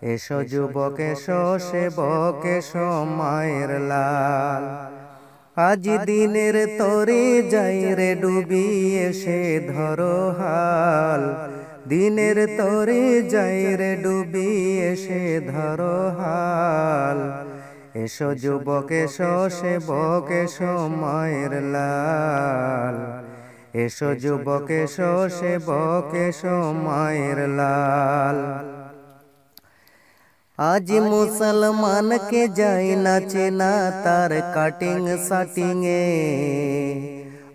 এসো যুবক এসো সেবক এসো মায়ের লাল। আজ দিনের তরে যাই রে ডুবি এসে ধরো হাল। দিনের তরে যাই রে ডুবি এসে ধরো হাল। এসো যুবক এসো সেবক এসো মায়ের লাল। এসো যুবক এসো সেবক এসো মায়ের লাল। আজ মুসলমান কে যাই না চেনা তার কাটিং শাটিং এ।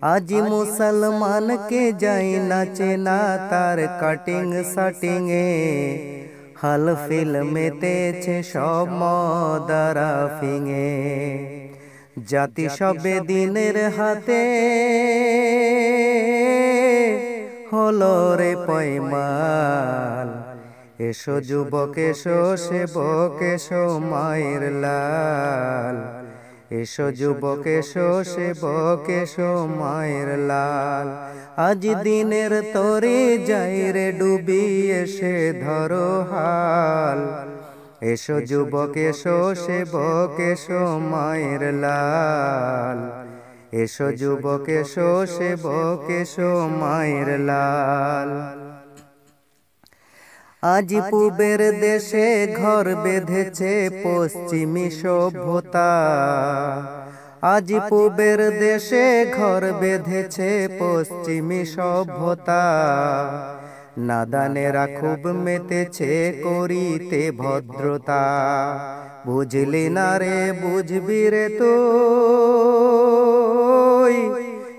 আজ মুসলমান কে যাই না চেনা তার কাটিং শাটিং এ। হাল ফিল্মেতেছে সব মদারা ফিঙে। জাতি সবে দিনের হাতে হলো রে পয়মাল। এসো যুবক এসো সেবক এসো মায়ের লাল। এসো যুবক এসো সেবক এসো মায়ের লাল। আজ দিনের তরে যাই রে ডুবি এসে ধরো হাল। এসো যুবক এসো সেবক এসো মায়ের লাল। এসো যুবক এসো সেবক এসো মায়ের লাল। আজ পূবের দেশে ঘর বেঁধেছে পশ্চিমী সভ্যতা। আজ পূবের দেশে ঘর বেঁধেছে পশ্চিমী সভ্যতা। নাদানেরা খুব মেতেছে করিতে ভদ্রতা। বুঝলি না রে বুঝবি রে তুই,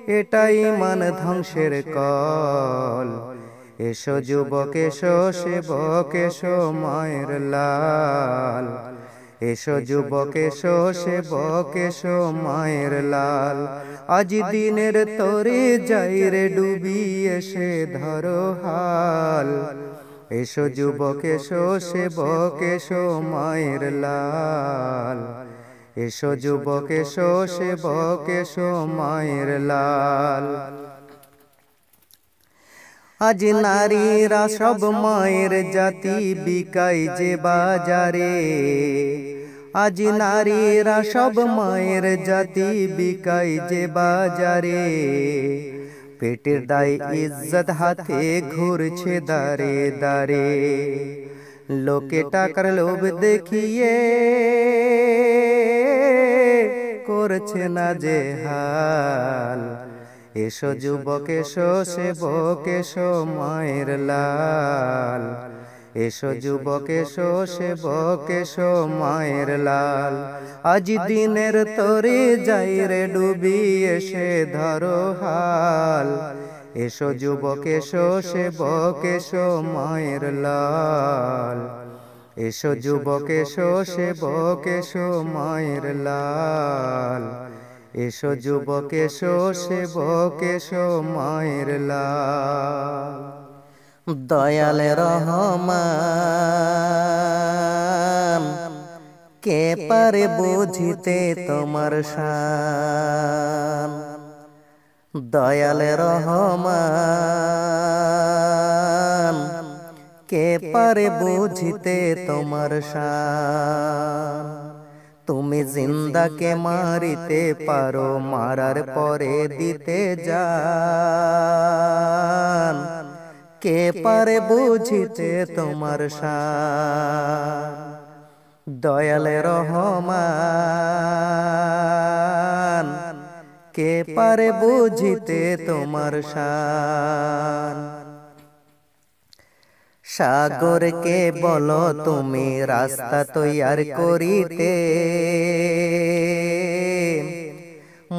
এটাই মান ধ্বংসের কল। এসো যুবক এসো সেবক এসো মায়ের লাল। এসো যুবক এসো সেবক এসো মায়ের লাল। আজ দিনের তরে যাই রে ডুবি এসে ধরো হাল। এসো যুবক এসো সেবক এসো মায়ের লাল। এসো যুবক এসো সেবক এসো মায়ের লাল। আজ নারীরা সব মায়ের জাতি বিকাই যে বাজারে। আজ নারীরা সব মায়ের জাতি বিকাই যে বাজারে। পেটের দায় ইজ্জত হাতে ঘুরছে দাঁড়ে দাঁড়ে। লোকে টাকার লোভ দেখিয়ে করছে না যে হাল। এসো যুবক এসো সেবক এসো মায়ের লাল। এসো যুবক এসো সেবক এসো মায়ের লাল। আজ দিনের তরে যাই রে ডুবি এসে ধরো হাল। এসো যুবক এসো সেবক এসো মায়ের লাল। এসো যুবক এসো সেবক এসো মায়ের লাল। এসো যুবক এসো সেবক এসো মায়ের লাল। দয়াল রহমান কে পারে বুঝিতে তোমার শান। দয়াল রহমান কে পারে বুঝিতে তোমার শান। তুমি জিন্দাকে মারিতে পারো মারার পরে দিতে জান। কে পারে বুঝিতে তোমার শান। দয়াল রহমান কে পারে বুঝিতে তোমার শান। সাগরকে বলো তুমি রাস্তা তৈয়ার করিতে।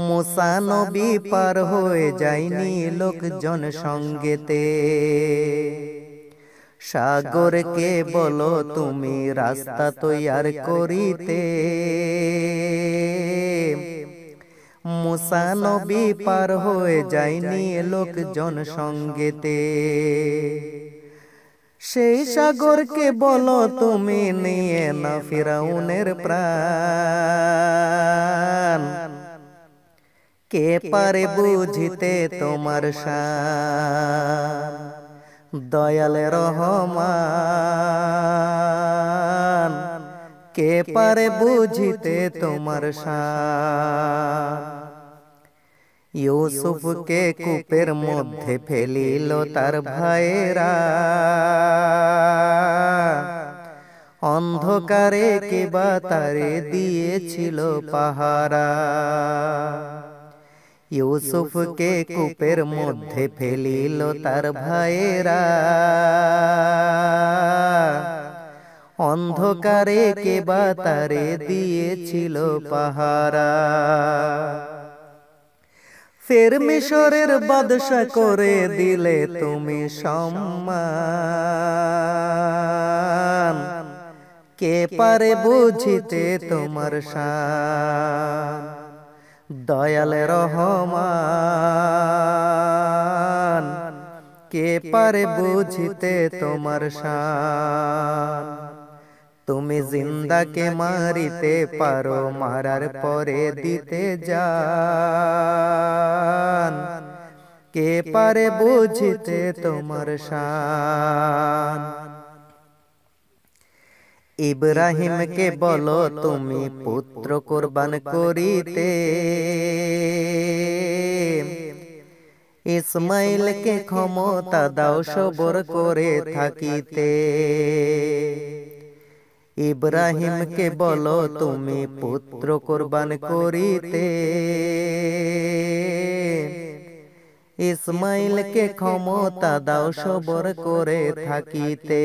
মুসা নবী পার হয়ে যায়নি লোকজন সঙ্গেতে। সাগরকে বলো তুমি রাস্তা তৈয়ার করিতে। মুসা নবী পার হয়ে যায়নি লোকজন সঙ্গেতে। সেই সাগরকে বলো তুমি নিয়ে না ফিরাউনের প্রাণ। কে পারে বুঝিতে তোমার শান। দয়াল রহমান কে পারে বুঝিতে তোমার শান। ইউসুফকে কূপের মধ্যে ফেলিল তার ভাইয়েরা, অন্ধকারে কে বা তারে দিয়েছিল পাহারা। ইউসুফকে কূপের মধ্যে ফেলিল তার ভাইয়েরা, অন্ধকারে কে বা তারে দিয়েছিল পাহারা। ফের মিশরের বাদশা করে দিলে তুমি সম্মান, কে পারে বুঝিতে তোমার শান। দয়াল রহমান, কে পারে বুঝিতে তোমার শান। তুমি জিন্দাকে মারিতে পারো, মারার পরে দিতে জান। কে পারে বুঝিতে তোমার শান। ইব্রাহিমকে বলো তুমি পুত্র কুরবান করিতে, ইসমাইলকে ক্ষমতা দাও সবর করে থাকিতে। ইব্রাহিমকে বলো তুমি পুত্র কুরবান করিতে, ইসমাইলকে ক্ষমতা দাও সবর করে থাকিতে।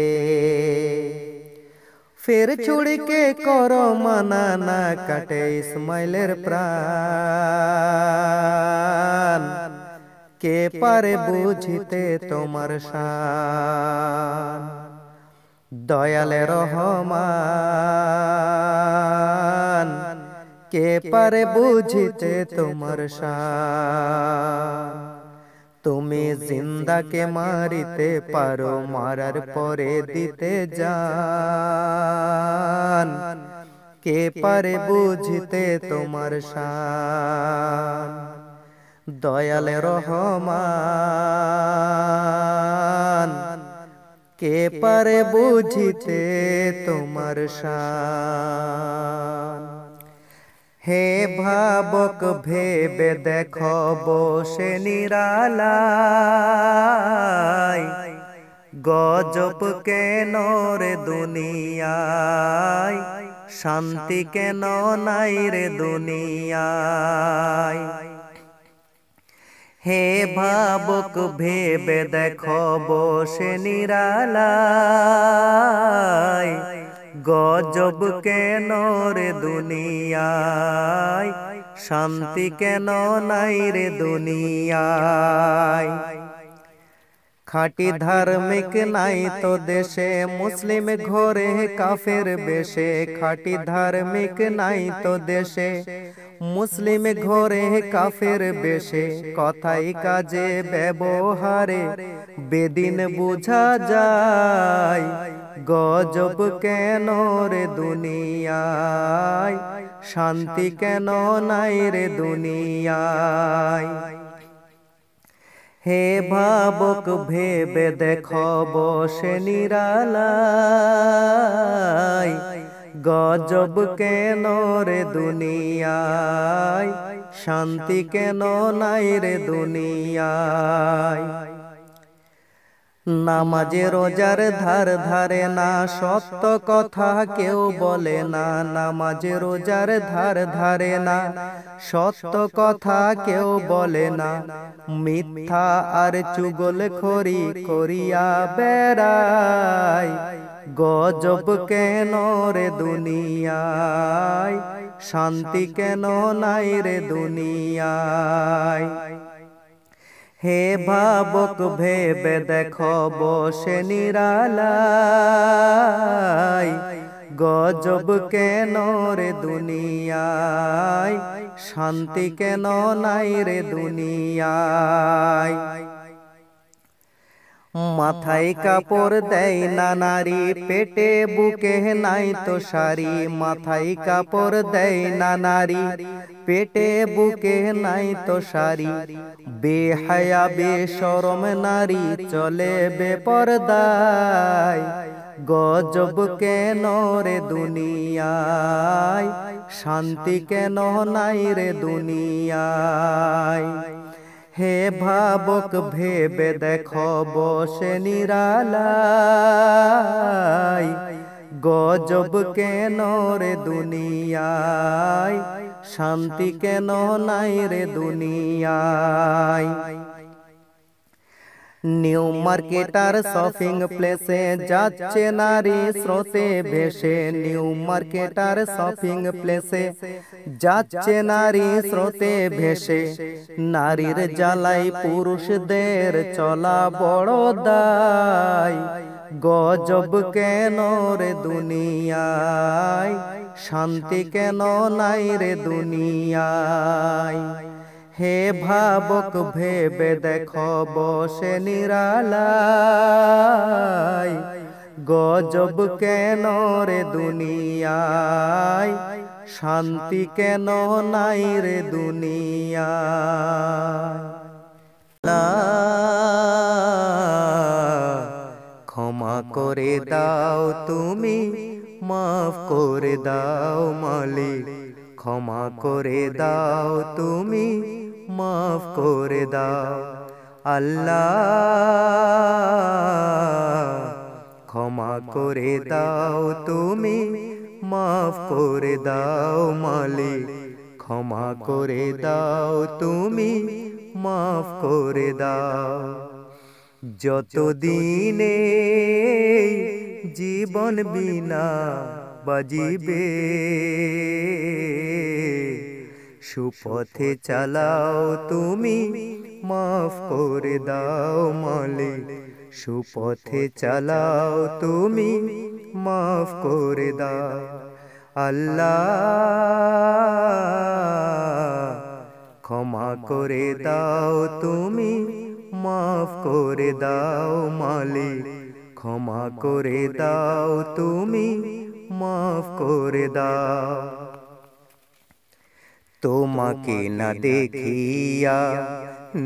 ফের ছুড়িকে করো মানা, না কাটে ইসমাইলের প্রাণ। কে পারে বুঝিতে তোমার শান। দয়াল রহমান, কে পারে বুঝিতে তোমার শান। তুমি জিন্দাকে মারিতে পারো, মারার পরে দিতে জান। কে পারে বুঝিতে তোমার শান। দয়াল রহমান, কে পারে বুঝিতে তোমার শান। হে ভাবক ভেবে দেখো বসে নিরালায়, গজব কেন রে দুনিয়ায়, শান্তি কেন নাই রে দুনিয়ায়। হে ভাবক ভেবে দেখো বসে নিরালায়, গজব কেন রে দুনিয়ায়, শান্তি কেন নাই রে দুনিয়ায়। খাঁটি ধার্মিক নাই তো দেশে, মুসলিম ঘরে কাফের বেশে। খাঁটি ধার্মিক নাই তো দেশে, মুসলিম ঘরে কাফের বেশে। কথাই কাজে ব্যবহারে বেদিন বুঝা যায়, গজব কেন রে দুনিয়ায়, শান্তি কেন নাই রে দুনিয়ায়। হে ভাবক ভেবে দেখো বসে নিরালায়, গজব কেন রে দুনিয়ায়, শান্তি কেন নাই রে দুনিয়ায়। নামাজে রোজার ধার ধারে না, সত্য কথা কেউ বলে না। নামাজে রোজার ধার ধারে না, সত্য কথা কেউ বলে না। মিথ্যা আর চুগলখড়ি করিয়া বেড়ায়, গজব কেন রে দুনিয়ায়, শান্তি কেন নাই রে দুনিয়ায়। হে ভাবক ভেবে দেখো বসে নিরালায়, গজব কেন রে দুনিয়ায়, শান্তি কেন নাই রে দুনিয়ায়। মাথায় কাপড় দেয় না নারী, পেটে বুকে নাই তো শাড়ি। মাথায় কাপড় দেয় না নারী, পেটে বুকে নাই তো শাড়ি। বেহায়া বেশরম নারী চলে বেপরদায়, গজব কেন রে দুনিয়ায়, শান্তি কেন নাই রে দুনিয়ায়। হে ভাবক ভেবে দেখো বসে নিরালায়, গজব কেন রে দুনিয়ায়, শান্তি কেন নাই রে দুনিয়ায়। নিউ মার্কেটার শপিং প্লেসে যাচ্ছে নারী স্রোতে ভেসে, নিউ মার্কেটার শপিং প্লেসে যাচ্ছে নারী স্রোতে ভেসে। নারীর জ্বালাই পুরুষদের চলা বড় দায়, গজব কেন রে দুনিয়ায়, শান্তি কেন নাই রে দুনিয়ায়। হে ভাবক ভেবে দেখো বসে নিরালায়, গজব কেন রে দুনিয়ায়, শান্তি কেন নাই রে দুনিয়ায়। ক্ষমা করে দাও তুমি, মাফ করে দাও মালিক, ক্ষমা করে দাও তুমি, মাফ করে দাও আল্লাহ। ক্ষমা করে দাও তুমি, মাফ করে দাও মালিক, ক্ষমা করে দাও তুমি, মাফ করে দাও। যতদিনে জীবন বিনা বাজিবে, সুপথে চালাও তুমি, মাফ করে দাও মালিক, সুপথে চালাও তুমি, মাফ করে দাও আল্লাহ। ক্ষমা করে দাও তুমি, মাফ করে দাও মালিক, ক্ষমা করে দাও তুমি, মাফ করে দাও। তোমাকে না দেখিয়া,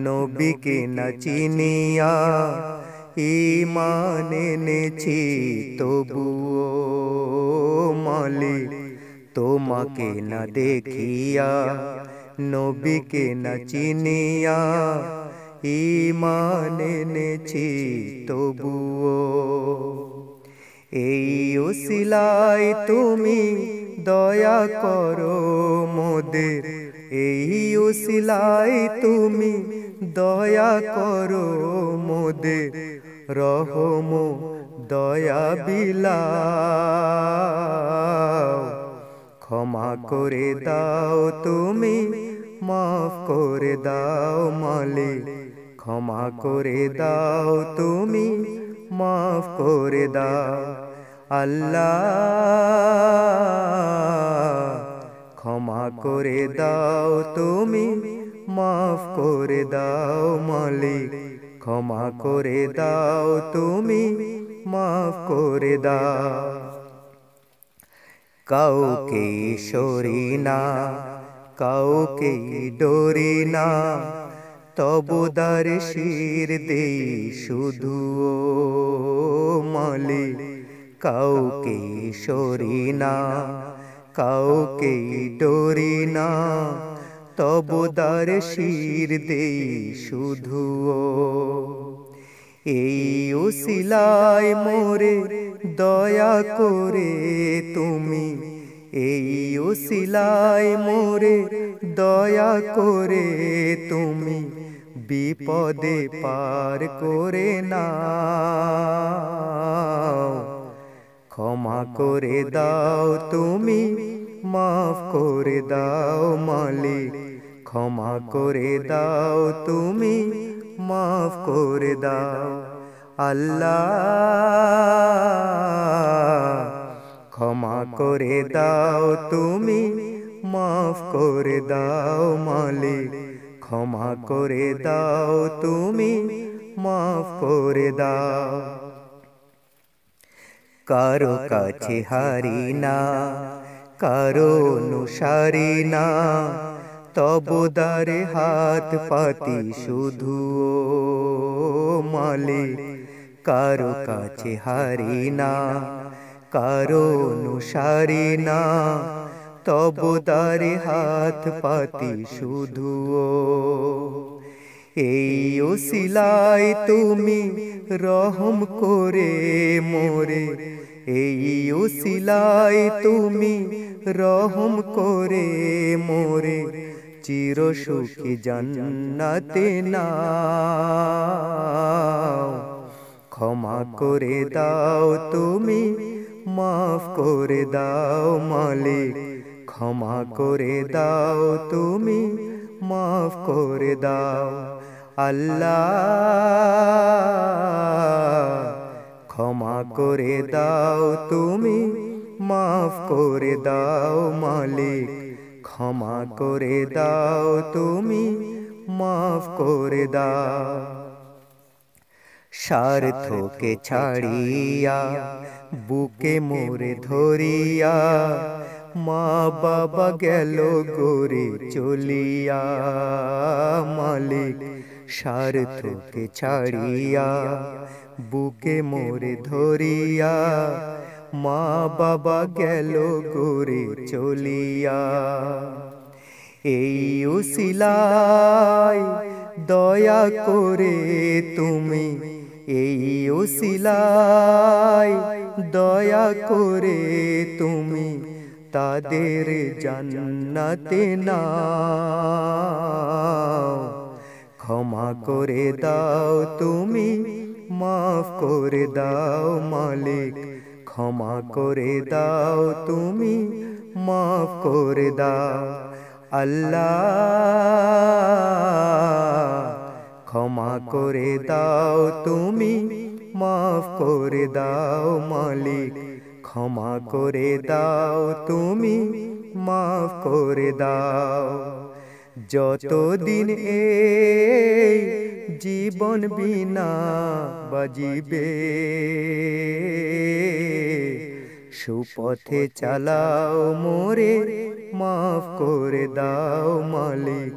নবীকে না চিনিয়া, ঈমান এনেছি তবুও মালিক। তোমাকে না দেখিয়া, নবীকে না চিনিয়া, ঈমান এনেছি তবুও। এই উসিলায় তুমি দয়া করো মোদের, এই উসিলায় তুমি দয়া করো মোদের, রহম দয়া বিলাও। ক্ষমা করে দাও তুমি, মাফ করে দাও মালিক, ক্ষমা করে দাও তুমি, মাফ করে দাও আল্লাহ। ক্ষমা করে দাও তুমি, মাফ করে দাও মালিক, ক্ষমা করে দাও তুমি, মাফ করে দাও। কাউকে সরি না, কাউকে ডরি না, তবু দার শির দেই শুধু মালিক। কাউকে সরি না, কাউকে ডরি না, তবু দার শির দেই শুধু। এই উসিলায় মোরে দয়া করে তুমি, এই উসিলায় মোরে দয়া করে তুমি, বিপদে পার করে নাও। ক্ষমা করে দাও তুমি, মাফ করে দাও মালিক, ক্ষমা করে দাও তুমি, মাফ করে দাও আল্লাহ। ক্ষমা করে দাও তুমি, মাফ করে দাও মালিক, ক্ষমা করে দাও তুমি, মাফ করে দাও। কারো কাছে হারি না, কারো অনুসারী না, তবু দারে হাত পাতি শুধু মালিক। কারো কাছে হারি না, কারো অনুসারী না, তবু দারে হাত পাতি শুধু এই ওসিলায় তুমি রহম করে মোরে, এই ওসিলায় তুমি রহম করে মোরে, চির সুখী জান্নাতে নাও। ক্ষমা করে দাও তুমি, মাফ করে দাও মালিক, ক্ষমা করে দাও তুমি, মাফ করে দাও আল্লাহ। ক্ষমা করে দাও তুমি, মাফ করে দাও মালিক, ক্ষমা করে দাও তুমি, মাফ করে দাও। স্বার্থকে ছাড়িয়া বুকে মোরে ধরিয়া, মা বাবা গেল গোরে চলিয়া মালিক। স্বার্থকে ছাড়িয়া বুকে মোরে ধরিয়া, মা বাবা গেল গোরে চলিয়া। এই উসিলায় দয়া করে তুমি, এই উসিলায় দয়া করে তুমি, তাদের জান্নাতে নাও। ক্ষমা করে দাও তুমি, মাফ করে দাও মালিক, ক্ষমা করে দাও তুমি, মাফ করে দাও আল্লাহ। ক্ষমা করে দাও তুমি, মাফ করে দাও মালিক, ক্ষমা করে দাও তুমি, মাফ করে দাও। যতদিন এই জীবন বিনা বাজিবে, সুপথে চালাও মোরে, মাফ করে দাও মালিক,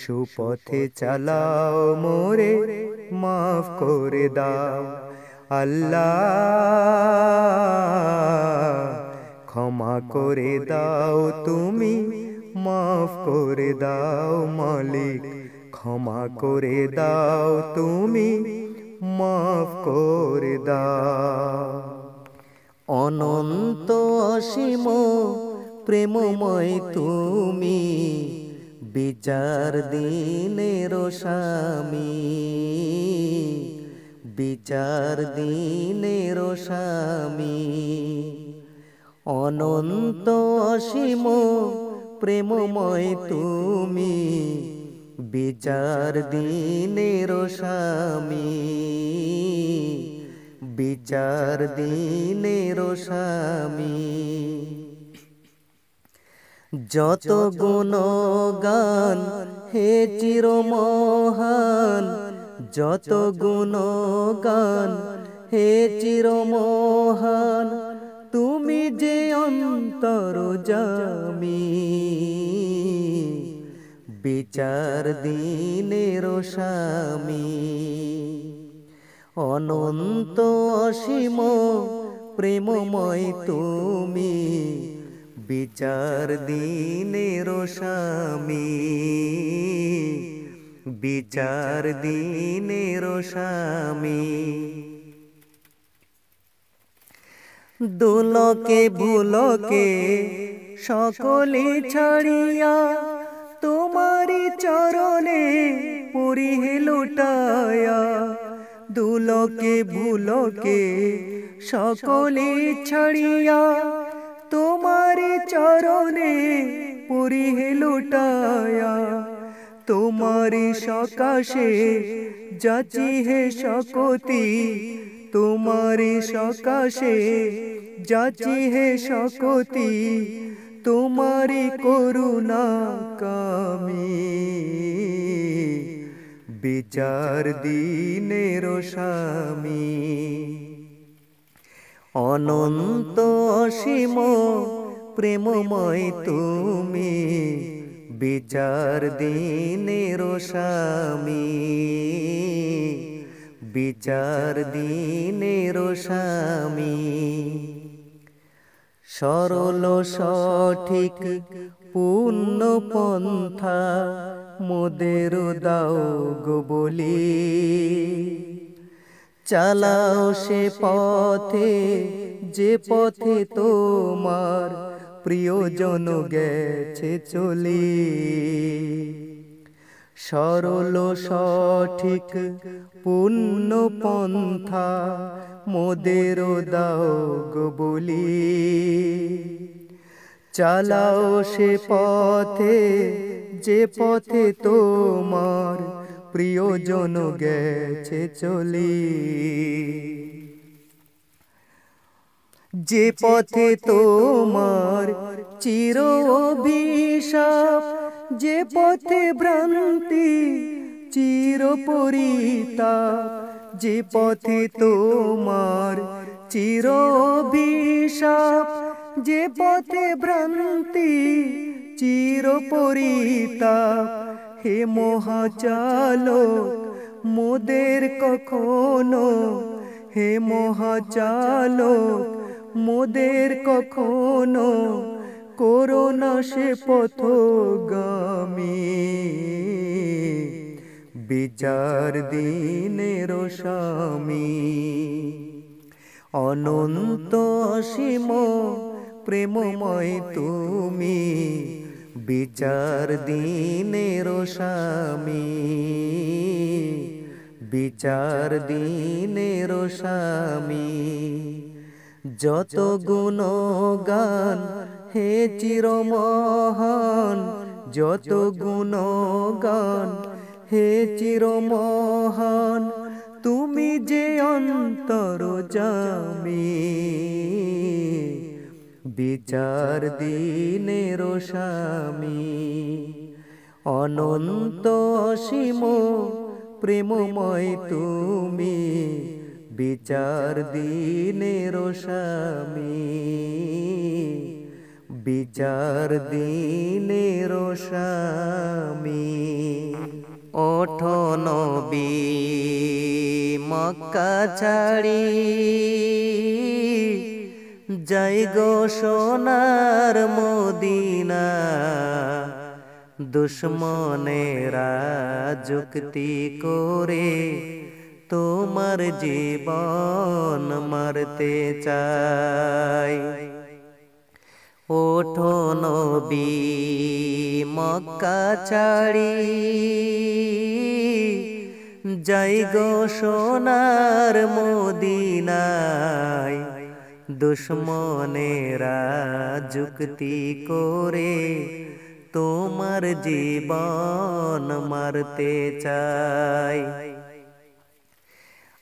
সুপথে চালাও মোরে, মাফ করে দাও আল্লাহ। ক্ষমা করে দাও তুমি, মাফ করে দাও মালিক, ক্ষমা করে দাও তুমি, মাফ করে দাও। অনন্ত অসীম প্রেমময় তুমি, বিচার দিনের স্বামী, বিচার দিনের স্বামী। অনন্ত অসীম প্রেমময় তুমি, বিচার দিনের স্বামী, বিচার দিনের স্বামী। যত গুণগান হে চিরমহান, যত গুণগান হে চিরমহান, তুমি যে অন্তর্যামী, বিচার দিনের স্বামী। অনন্ত অসীম প্রেমময় তুমি, বিচার দিনের স্বামী, বিচার দিনের স্বামী। দুলকে ভুলকে সকলে ছাড়িয়া, তোমারি চরণে পড়িহে লুটায়া। দুলকে ভুলকে সকলে ছাড়িয়া, তোমারি চরণে পড়িহে লুটায়া। তোমারি সকাশে যাচি হে শকতি, তোমারি সকাশে যাচি হে শকতি, তোমারি করুণা কামি, বিচার দিনের স্বামী। অনন্ত অসীম প্রেমময় তুমি, বিচার দিনের স্বামী, বিচার দিনের স্বামী। সরল সঠিক পূর্ণ পন্থা মোদের দাও গো বলি, চালাও সে পথে যে পথে তোমার প্রিয়জন গেছে চলি। সরল সঠিক পূর্ণ পন্থা মোদের দাও গো বলি, চালাও সে পথে যে পথে তোমার প্রিয়জন গেছে চলি। যে পথে তোমার চির অভিশাপ, যে পথে ভ্রান্তি চির পরিতাপ, যে পথে তোমার চির অভিশাপ, যে পথে ভ্রান্তি চির পরিতাপ, হে মহাচালক মোদের কখনো, হে মহাচালক মোদের কখনো করোনা সে পথগামী। বিচার দিনের স্বামী, অনন্ত অসীম প্রেমময় তুমি, বিচার দিনের স্বামী, বিচার দিনের স্বামী। যত গুণগান হে চিরমহান, যত গুণগান হে চিরমহান, তুমি যে অন্তর্যামী। বিচার দিনের স্বামী, অনন্ত অসীম প্রেমময় তুমি, বিচার দিনের স্বামী, বিচার দিনের স্বামী। ওঠো নবী মক্কা ছাড়ি, যাই গো সোনার মদিনা। দুশ্মনেরা যুক্তি করে তোমার জীবন মারতে চায়। ওঠো নবী মক্কা ছাড়ি, যাই গো সোনার মদিনায়। দুশ্মনেরা যুক্তি করে তোমার জীবন মারতে চায়।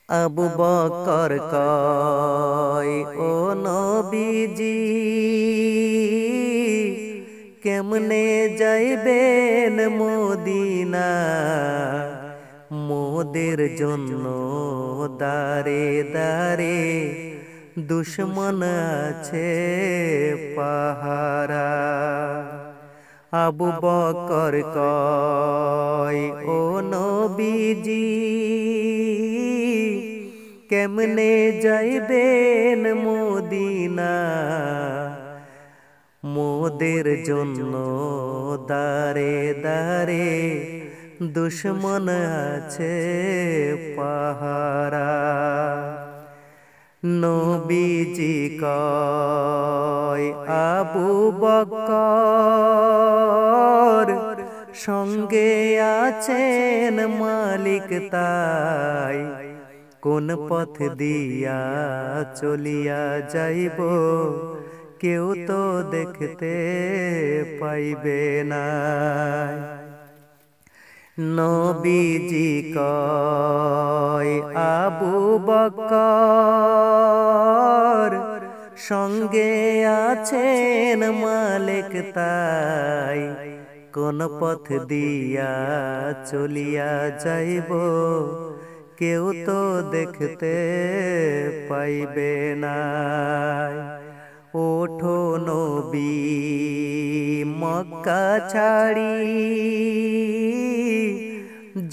আবু বকর কয় ও নবীজি, কেমনে যাইবেন মদিনা? মোদের জন্য দারে দারে দুশ্মন আছে পাহারা। আবু বকর কয় ও নবীজি, কেমনে যাইবেন মদিনা? মোদের জন্য দারে দারে দুশ্মন আছে পাহারা। নবীজি কয় আবু বকর, সঙ্গে আছেন মালিক তাই, কোন পথ দিয়া চলিয়া যাইব কেউ তো দেখতে পাইবে না। নবীজি কয় আবু বকর, সঙ্গে আছেন মালিক তাই, কোন পথ দিয়া চলিয়া যাইব কেউ তো দেখতে পাইবে না। ওঠো নবী মক্কা ছাড়ি,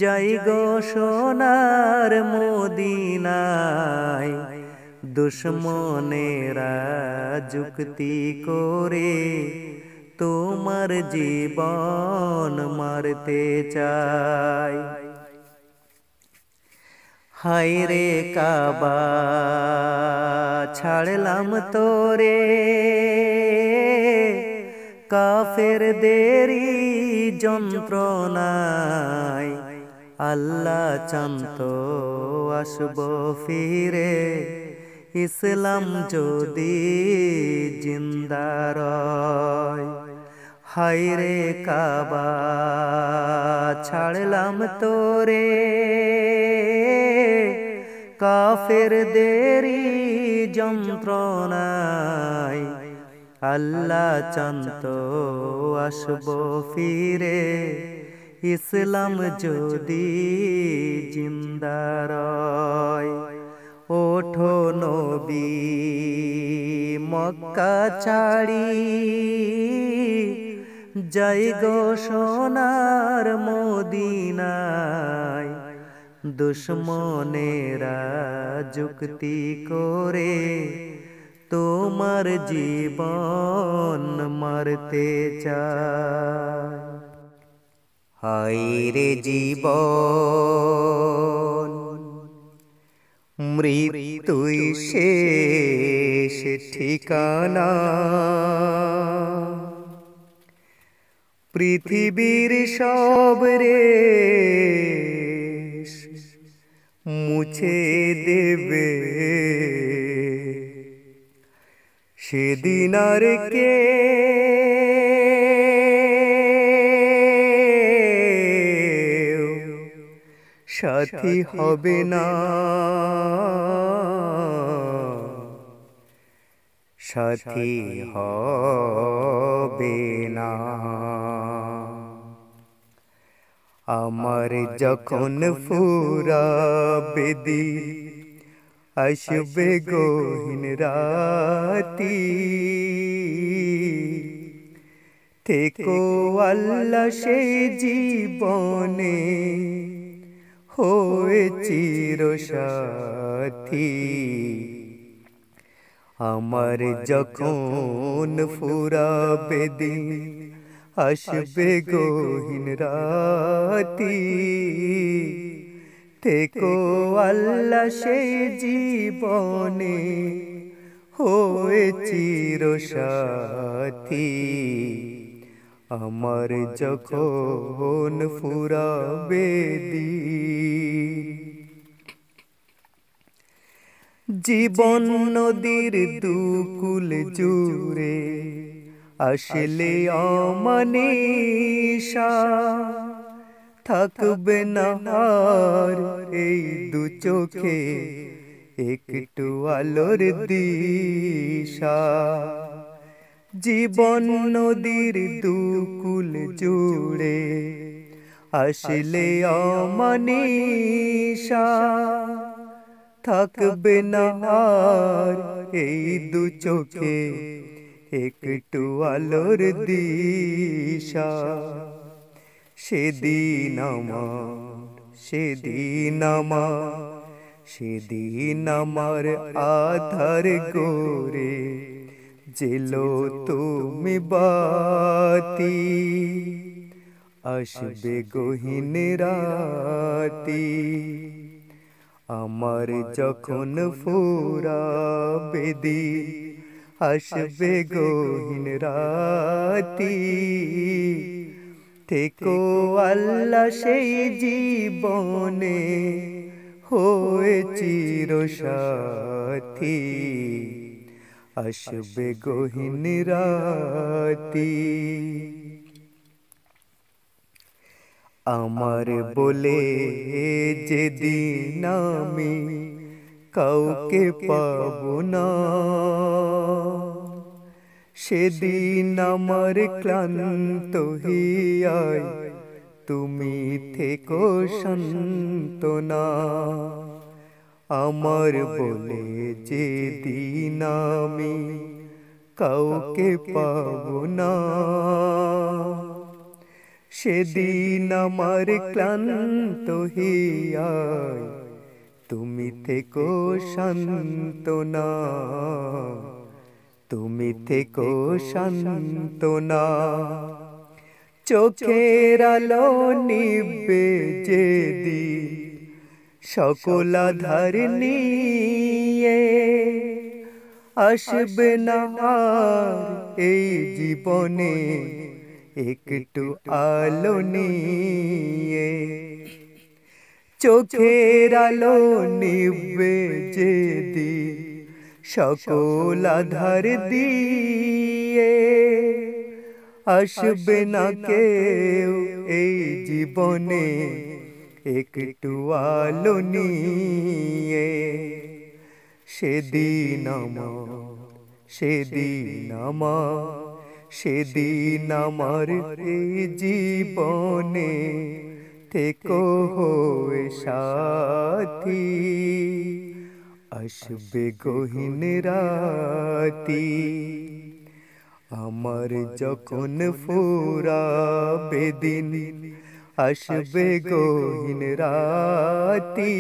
যাই গো সোনার মদিনায় দুশ্মনেরা যুক্তি করে তোমার জীবন মারতে চায়। হায়রে কাবা ছাড়লাম তোরে কাফেরদেরই যন্ত্রণায়, আল্লাহ চান্ত আসব ফিরে ইসলাম যদি জিন্দা রয়। হায়রে কাবা ছাড়লাম তোরে কাফেরদেরই যন্ত্রণায়, আল্লাহ চান্ত আসব ফিরে ইসলাম যদি জিন্দা রয়। ওঠো নবী মক্কা ছাড়ি যাই গো সোনার মদিনায় দুশ্মনেরা যুক্তি করে তোমার জীবন মারতে চায়। হায়রে জীবন মৃত্যুই শেষ ঠিকানা, পৃথিবীর সব রেশ মুছে দেবে সেদিন আর কে সাথী হবে না, সাথী হবে না। আমার যখন ফুরাবে দিন আসবে গহীন রাতি, থেকো আল্লাহ সেই জীবনে হয়ে চিরসাথী। আমার যখন ফুরাবে দিন আসবে গহীন রাতি, থেকো আল্লাহ সেই জীবনে হয়ে চিরসাথী। আমার যখন ফুরাবে দিন, জীবন নদীর দুকুল জুড়ে আসলে অমানিশা, থাকবে না আর এই দু চোখে একটু আলোর দিশা। জীবন নদীর দুকুল জুড়ে আসলে অমানিশা, থাকবে না আর এই দু চোখে একটু আলোর দিশা। সেদিন আমার সেদিন আমার সেদিন আমার আধার গোরে জেলো তুমি বাতি, আসবে গহীন রাতি। আমার যখন ফুরাবে দিন আসবে গহীন রাতি, থেকো আল্লাহ সেই জীবনে হয়ে চিরসাথী। আসবে গহীন রাতি, আমার বলে যেদিন আমি কাউকে পাবো না, সেদিন আমার ক্লান্ত হিয়ায় তুমি থেকো সান্ত্বনা। আমার বলে যেদিন আমি কাউকে পাবো না, সেদিন আমার ক্লান্ত হিয়ায় তুমি থেকো সান্ত্বনা, তুমি থেকো সান্ত্বনা। চোখের আলো নিবে যেদিন সকল আধার নিয়ে, আসবে না আর এই জীবনে একটু আলো নিয়ে। চোখের আলো নিবে যেদিন সকল আধার দিয়ে, আসবে না কেউ এই জীবনে একটু আলো নিয়ে। সেদিন আমার, সেদিন আমার, সেদিন আমার এই জীবনে থেকো হয়ে সাথী, আসবে গহীন রাতি। আমার যখন ফুরাবে দিন, আসবে গহীন রাতি,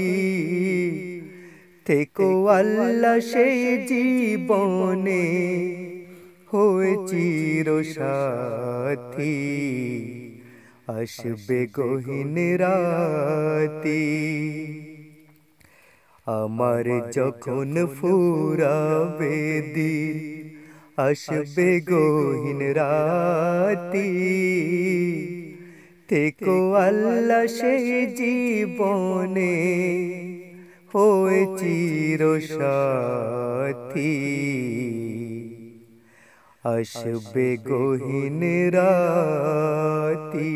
থেকো আল্লাহ সেই জীবনে হয়ে চির সাথী, আসবে গহীন রাতি। আমার যখন ফুরাবে দিন, আসবে গহীন রাতি, থেকো আল্লাহ সেই জীবনে হয়ে চির সাথী, আসবে গহীন রাতি।